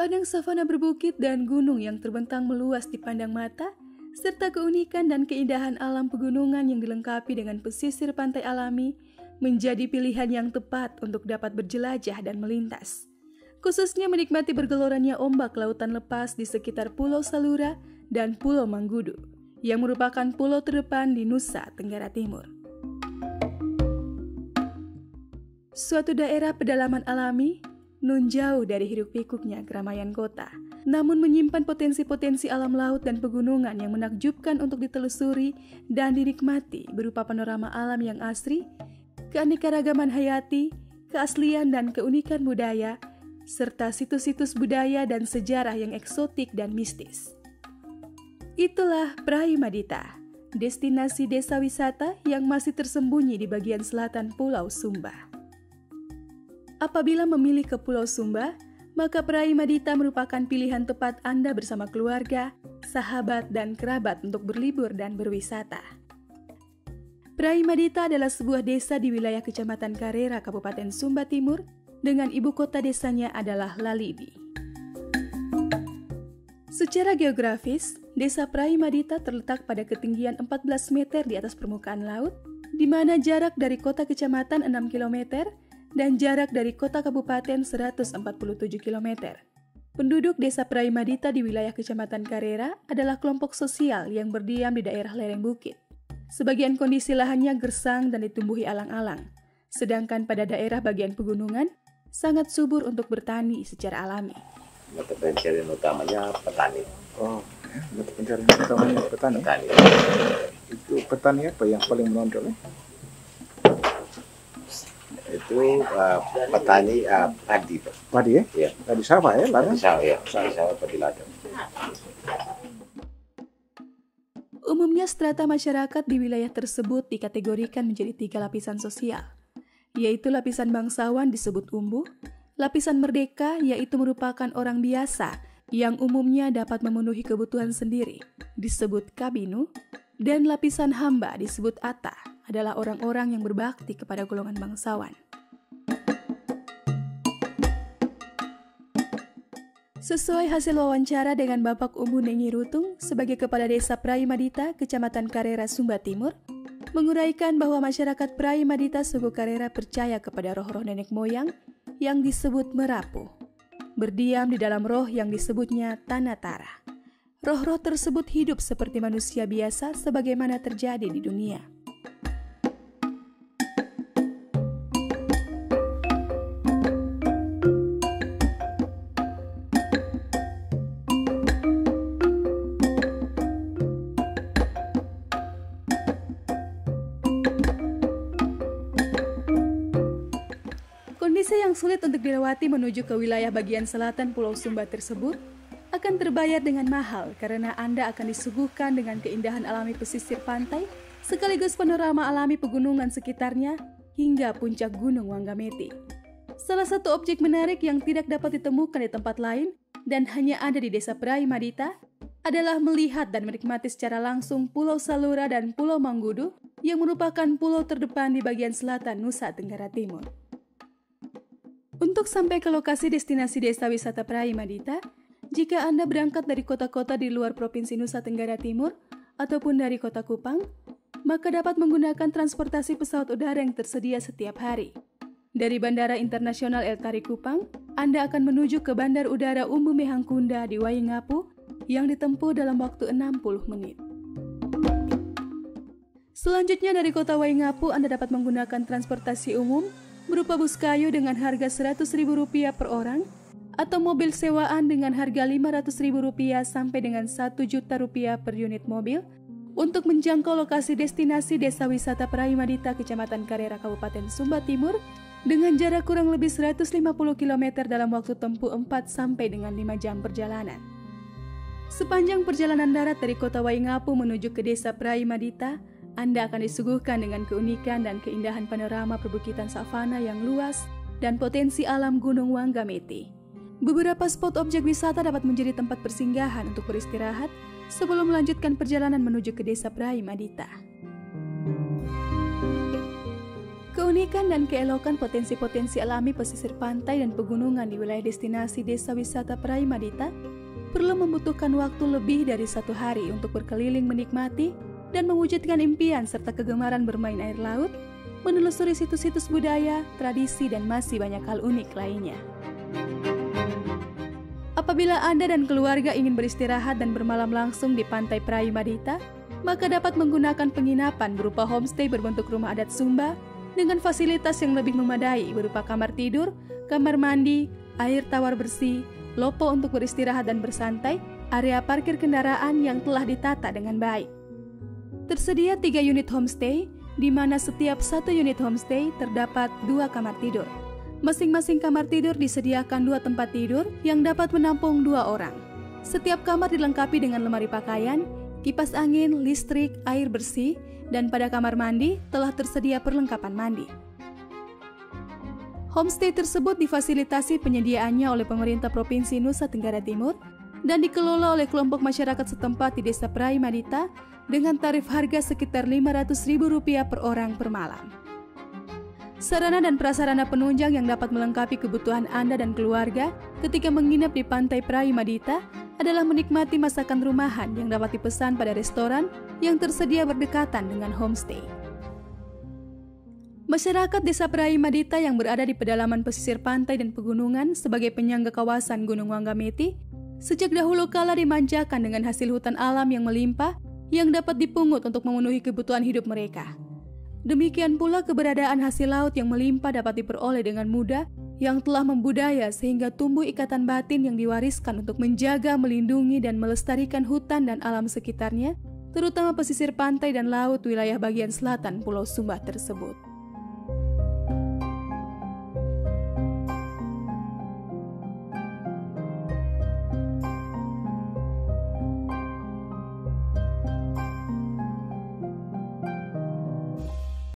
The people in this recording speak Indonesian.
Padang savana berbukit dan gunung yang terbentang meluas dipandang mata, serta keunikan dan keindahan alam pegunungan yang dilengkapi dengan pesisir pantai alami, menjadi pilihan yang tepat untuk dapat berjelajah dan melintas. Khususnya menikmati bergelorannya ombak lautan lepas di sekitar Pulau Salura dan Pulau Manggudu, yang merupakan pulau terdepan di Nusa Tenggara Timur. Suatu daerah pedalaman alami, nun jauh dari hiruk-pikuknya keramaian kota, namun menyimpan potensi-potensi alam laut dan pegunungan yang menakjubkan untuk ditelusuri dan dinikmati berupa panorama alam yang asri, keanekaragaman hayati, keaslian dan keunikan budaya, serta situs-situs budaya dan sejarah yang eksotik dan mistis. Itulah Praimadita, destinasi desa wisata yang masih tersembunyi di bagian selatan Pulau Sumba. Apabila memilih ke Pulau Sumba, maka Praimadita merupakan pilihan tepat Anda bersama keluarga, sahabat, dan kerabat untuk berlibur dan berwisata. Praimadita adalah sebuah desa di wilayah Kecamatan Karera, Kabupaten Sumba Timur, dengan ibu kota desanya adalah Lalibi. Secara geografis, desa Praimadita terletak pada ketinggian 14 meter di atas permukaan laut, di mana jarak dari kota kecamatan 6 km, dan jarak dari kota kabupaten 147 km. Penduduk desa Praimadita di wilayah Kecamatan Karera adalah kelompok sosial yang berdiam di daerah lereng bukit. Sebagian kondisi lahannya gersang dan ditumbuhi alang-alang, sedangkan pada daerah bagian pegunungan sangat subur untuk bertani secara alami. Mata pencarian utamanya petani. Oh, mata pencarian utamanya petani. Itu petani apa yang paling menonjol? Itu petani padi, Pak. Padi ya? Iya. Padi sawah ya? Padi sawah, ya. Padi sawah, padi ladang. Umumnya strata masyarakat di wilayah tersebut dikategorikan menjadi 3 lapisan sosial, yaitu lapisan bangsawan disebut umbu, lapisan merdeka yaitu merupakan orang biasa yang umumnya dapat memenuhi kebutuhan sendiri, disebut kabinu, dan lapisan hamba disebut ata, adalah orang-orang yang berbakti kepada golongan bangsawan. Sesuai hasil wawancara dengan Bapak Umbu Nengi Rutung sebagai Kepala Desa Praimadita, Kecamatan Karera, Sumba Timur, menguraikan bahwa masyarakat Praimadita suku Karera percaya kepada roh-roh nenek moyang yang disebut Merapu. Berdiam di dalam roh yang disebutnya Tanatara. Roh-roh tersebut hidup seperti manusia biasa sebagaimana terjadi di dunia. Kondisi yang sulit untuk dilewati menuju ke wilayah bagian selatan Pulau Sumba tersebut akan terbayar dengan mahal karena Anda akan disuguhkan dengan keindahan alami pesisir pantai sekaligus panorama alami pegunungan sekitarnya hingga puncak Gunung Wangameti. Salah satu objek menarik yang tidak dapat ditemukan di tempat lain dan hanya ada di desa Praimadita adalah melihat dan menikmati secara langsung Pulau Salura dan Pulau Manggudu yang merupakan pulau terdepan di bagian selatan Nusa Tenggara Timur. Untuk sampai ke lokasi destinasi desa wisata Praimadita, jika Anda berangkat dari kota-kota di luar Provinsi Nusa Tenggara Timur ataupun dari kota Kupang, maka dapat menggunakan transportasi pesawat udara yang tersedia setiap hari. Dari Bandara Internasional El Tari Kupang, Anda akan menuju ke Bandar Udara Umbu Mehangkunda di Waingapu yang ditempuh dalam waktu 60 menit. Selanjutnya dari kota Waingapu, Anda dapat menggunakan transportasi umum berupa bus kayu dengan harga Rp100.000 per orang atau mobil sewaan dengan harga Rp500.000 sampai dengan Rp1.000.000 per unit mobil untuk menjangkau lokasi destinasi desa wisata Praimadita Kecamatan Karera Kabupaten Sumba Timur dengan jarak kurang lebih 150 km dalam waktu tempuh 4 sampai dengan 5 jam perjalanan. Sepanjang perjalanan darat dari kota Waingapu menuju ke desa Praimadita, Anda akan disuguhkan dengan keunikan dan keindahan panorama perbukitan savana yang luas dan potensi alam Gunung Wangameti. Beberapa spot objek wisata dapat menjadi tempat persinggahan untuk beristirahat sebelum melanjutkan perjalanan menuju ke desa Praimadita. Keunikan dan keelokan potensi-potensi alami pesisir pantai dan pegunungan di wilayah destinasi desa wisata Praimaditta perlu membutuhkan waktu lebih dari 1 hari untuk berkeliling menikmati dan mewujudkan impian serta kegemaran bermain air laut, menelusuri situs-situs budaya, tradisi, dan masih banyak hal unik lainnya. Apabila Anda dan keluarga ingin beristirahat dan bermalam langsung di pantai Praimaditta, maka dapat menggunakan penginapan berupa homestay berbentuk rumah adat Sumba dengan fasilitas yang lebih memadai berupa kamar tidur, kamar mandi, air tawar bersih, lopo untuk beristirahat dan bersantai, area parkir kendaraan yang telah ditata dengan baik. Tersedia 3 unit homestay, di mana setiap 1 unit homestay terdapat 2 kamar tidur. Masing-masing kamar tidur disediakan 2 tempat tidur yang dapat menampung 2 orang. Setiap kamar dilengkapi dengan lemari pakaian, kipas angin, listrik, air bersih, dan pada kamar mandi telah tersedia perlengkapan mandi. Homestay tersebut difasilitasi penyediaannya oleh pemerintah Provinsi Nusa Tenggara Timur dan dikelola oleh kelompok masyarakat setempat di Desa Praimaditta dengan tarif harga sekitar Rp500.000 per orang per malam. Sarana dan prasarana penunjang yang dapat melengkapi kebutuhan Anda dan keluarga ketika menginap di pantai Praimaditta adalah menikmati masakan rumahan yang dapat dipesan pada restoran yang tersedia berdekatan dengan homestay. Masyarakat Desa Praimaditta yang berada di pedalaman pesisir pantai dan pegunungan sebagai penyangga kawasan Gunung Wanggameti sejak dahulu kala dimanjakan dengan hasil hutan alam yang melimpah yang dapat dipungut untuk memenuhi kebutuhan hidup mereka. Demikian pula keberadaan hasil laut yang melimpah dapat diperoleh dengan mudah yang telah membudaya sehingga tumbuh ikatan batin yang diwariskan untuk menjaga, melindungi, dan melestarikan hutan dan alam sekitarnya, terutama pesisir pantai dan laut wilayah bagian selatan Pulau Sumba tersebut.